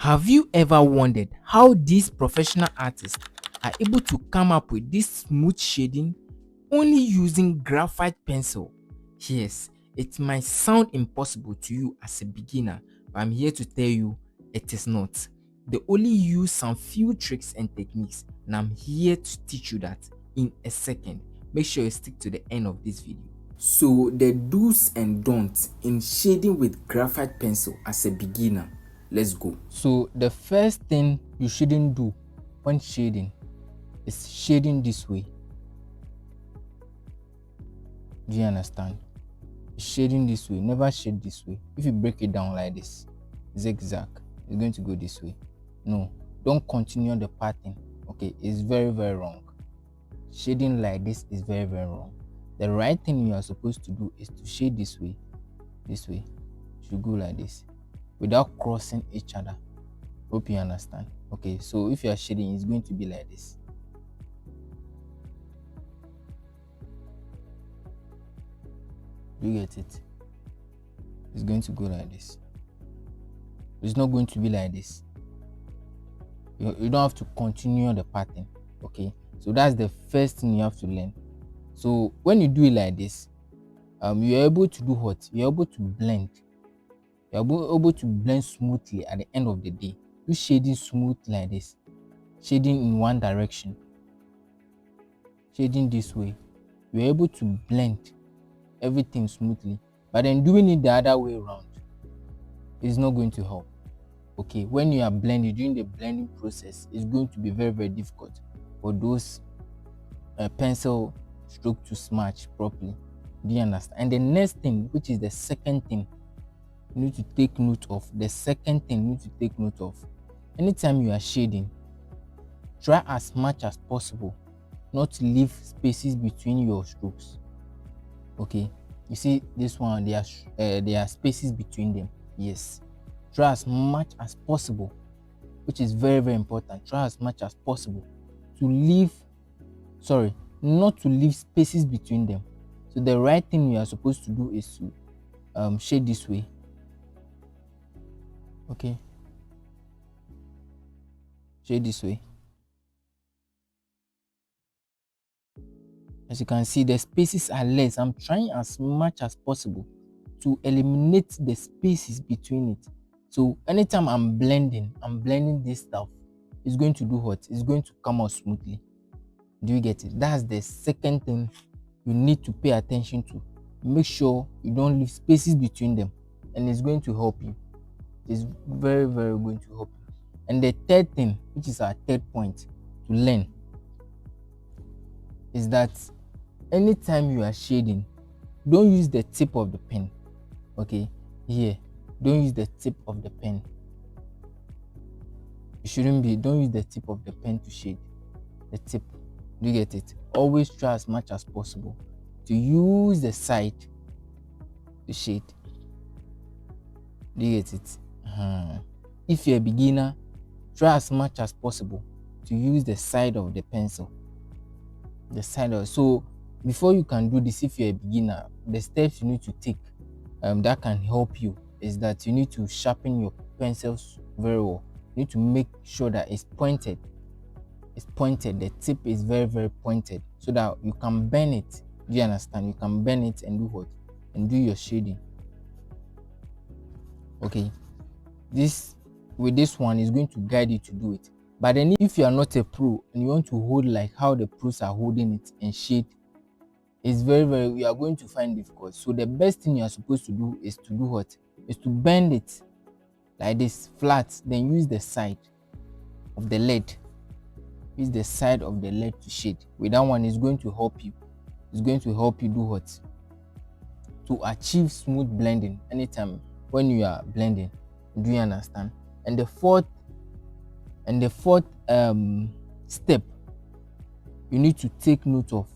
Have you ever wondered how these professional artists are able to come up with this smooth shading only using graphite pencil? Yes, it might sound impossible to you as a beginner, but I'm here to tell you it is not. They only use some few tricks and techniques, and I'm here to teach you that in a second. Make sure you stick to the end of this video. So, the do's and don'ts in shading with graphite pencil as a beginner. Let's go. So the first thing you shouldn't do when shading is shading this way. Do you understand? Shading this way. Never shade this way. If you break it down like this, zigzag, it's going to go this way. No, don't continue the pattern. Okay, it's very, very wrong. Shading like this is very, very wrong. The right thing you are supposed to do is to shade this way. This way. You should go like this without crossing each other. Hope you understand. Okay, so if you are shading, it's going to be like this. Do you get it? It's going to go like this. It's not going to be like this. You don't have to continue the pattern. Okay, so that's the first thing you have to learn. So when you do it like this, you're able to do what? You're able to blend. You're able to blend smoothly at the end of the day. Do shading smooth like this. Shading in one direction. Shading this way. You're able to blend everything smoothly. But then doing it the other way around is not going to help. Okay, when you are blending, during the blending process, it's going to be very, very difficult for those pencil stroke to smudge properly. Do you understand? And the next thing, which is the second thing you need to take note of, anytime you are shading, try as much as possible not to leave spaces between your strokes. Okay, you see this one, there are spaces between them. Yes, try as much as possible, which is very, very important. Try as much as possible to leave, not to leave spaces between them. So the right thing you are supposed to do is to shade this way. Okay, shade this way. As you can see, the spaces are less. I'm trying as much as possible to eliminate the spaces between it. So anytime I'm blending this stuff, it's going to do what? It's going to come out smoothly. Do you get it? That's the second thing you need to pay attention to. Make sure you don't leave spaces between them, and it's going to help you. It's very, very going to help you. And the third thing, which is our third point to learn, is that anytime you are shading, don't use the tip of the pen. Okay, here, don't use the tip of the pen. Don't use the tip of the pen to shade. The tip, do you get it? Always try as much as possible to use the side to shade. Do you get it? If you're a beginner, try as much as possible to use the side of the pencil. So before you can do this, if you're a beginner, the steps you need to take that can help you is that you need to sharpen your pencils very well. You need to make sure that it's pointed. The tip is very, very pointed so that you can bend it. Do you understand? You can bend it and do what? And do your shading. Okay, with this one is going to guide you to do it. But then if you are not a pro and you want to hold like how the pros are holding it and shade, it's very, very, you are going to find difficult. So the best thing you are supposed to do is to do what? Is to bend it like this flat, then use the side of the lead. Use the side of the lead to shade. With that one, is going to help you. It's going to help you do what? To achieve smooth blending anytime when you are blending. Do you understand? And the fourth step you need to take note of,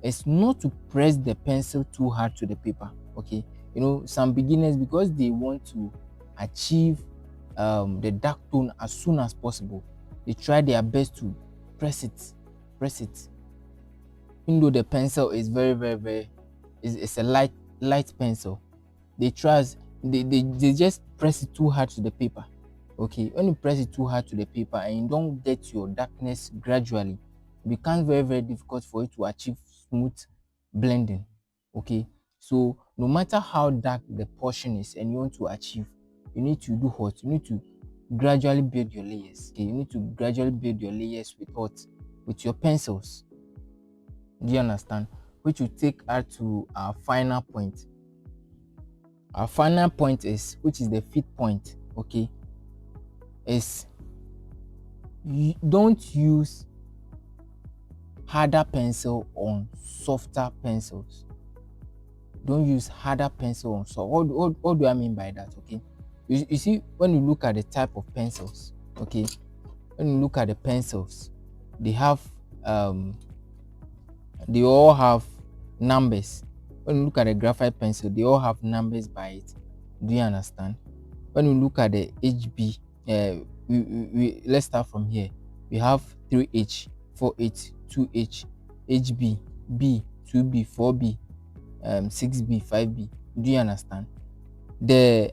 is not to press the pencil too hard to the paper. Okay, you know, some beginners, because they want to achieve the dark tone as soon as possible, they try their best to press it. Even though the pencil is very, very, very, it's a light pencil, they try they just press it too hard to the paper. Okay, when you press it too hard to the paper and you don't get your darkness gradually, it becomes very, very difficult for you to achieve smooth blending. Okay, so no matter how dark the portion is and you want to achieve, you need to do what? You need to gradually build your layers. Okay, you need to gradually build your layers with what? With your pencils. Do you understand? Which will take us to our final point. Our final point is, which is the fifth point, okay, is you don't use harder pencil on softer pencils. Don't use harder pencil on soft. What do I mean by that? Okay, you see, when you look at the type of pencils, okay, when you look at the pencils, they all have numbers. When you look at a graphite pencil, they all have numbers by it. Do you understand? When you look at the HB, let's start from here. We have 3H, 4H, 2H, HB, B, 2B, 4B, 6B, 5B. Do you understand? The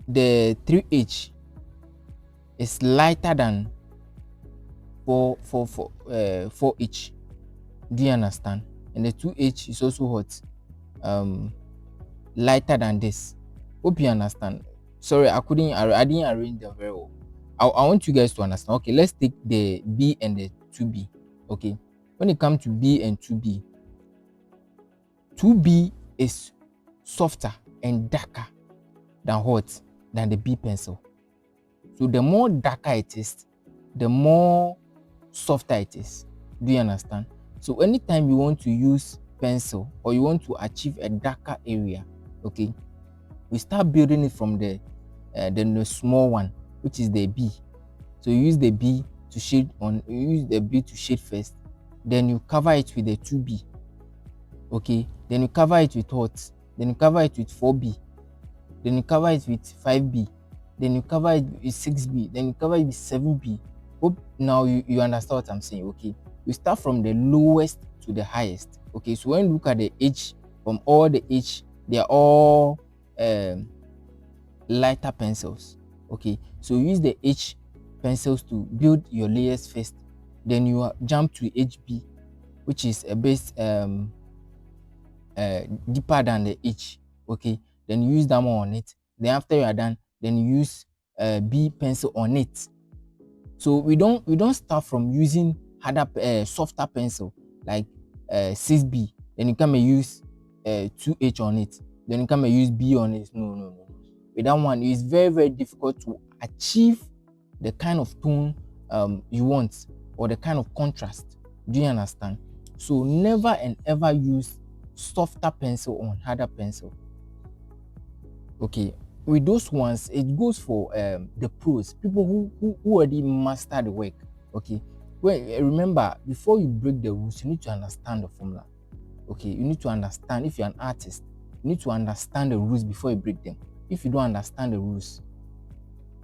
3H is lighter than 4H. Do you understand? And the 2H is also what? Lighter than this. Hope you understand. Sorry, I didn't arrange them very well. I want you guys to understand. Okay, let's take the B and the 2B. Okay, when it comes to B and 2B, 2B is softer and darker than what? Than the B pencil. So the more darker it is, the more softer it is. Do you understand? So anytime you want to use pencil or you want to achieve a darker area, okay, we start building it from the small one, which is the B. So you use the B to shade first, then you cover it with the 2B. Okay, then you cover it with what? Then you cover it with 4B, then you cover it with 5B, then you cover it with 6B, then you cover it with 7B. Hope now you understand what I'm saying. Okay, we start from the lowest to the highest. Okay, so when you look at the H, from all the H, they are all lighter pencils. Okay, so use the H pencils to build your layers first, then you jump to HB, which is a bit deeper than the H. Okay, then you use that one on it. Then after you are done, then you use B pencil on it. So we don't start from using harder softer pencil like 6B, then you come and use 2H on it, then you come and use B on it. No. With that one, it's very, very difficult to achieve the kind of tone you want or the kind of contrast. Do you understand? So never and ever use softer pencil on harder pencil. Okay, with those ones, it goes for the pros, people who already master the work. Okay, well, remember, before you break the rules, you need to understand the formula. Okay, you need to understand. If you're an artist, you need to understand the rules before you break them. If you don't understand the rules,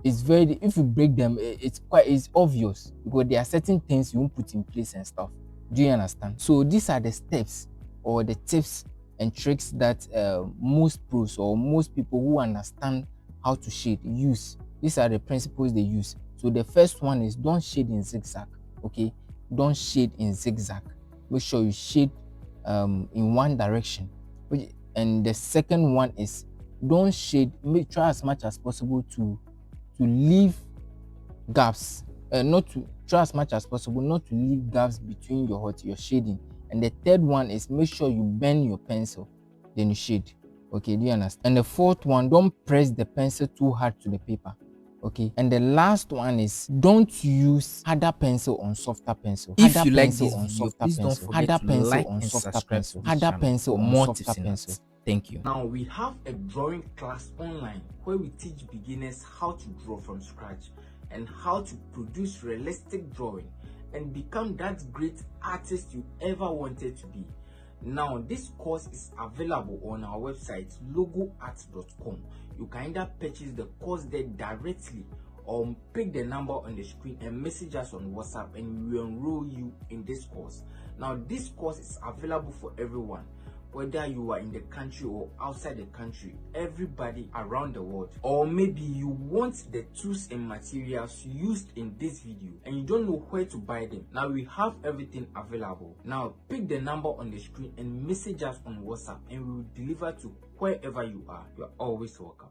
if you break them, it's obvious, because there are certain things you won't put in place and stuff. Do you understand? So these are the steps or the tips and tricks that most pros or most people who understand how to shade use. These are the principles they use. So the first one is, don't shade in zigzag. Okay, don't shade in zigzag. Make sure you shade in one direction. And the second one is, don't shade. Try as much as possible to leave gaps. Try as much as possible not to leave gaps between your shading. And the third one is, make sure you bend your pencil, then you shade. Okay, do you understand? And the fourth one, don't press the pencil too hard to the paper. Okay, and the last one is, don't use harder pencil on softer pencil. If you like this video, please don't forget to like and subscribe to this channel for more tips and tips. Thank you. Now we have a drawing class online where we teach beginners how to draw from scratch and how to produce realistic drawing and become that great artist you ever wanted to be. Now this course is available on our website logoart.com. You can either purchase the course there directly or pick the number on the screen and message us on WhatsApp, and we will enroll you in this course. Now this course is available for everyone, whether you are in the country or outside the country, everybody around the world. Or maybe you want the tools and materials used in this video and you don't know where to buy them. Now we have everything available. Now pick the number on the screen and message us on WhatsApp and we will deliver to wherever you are. You are always welcome.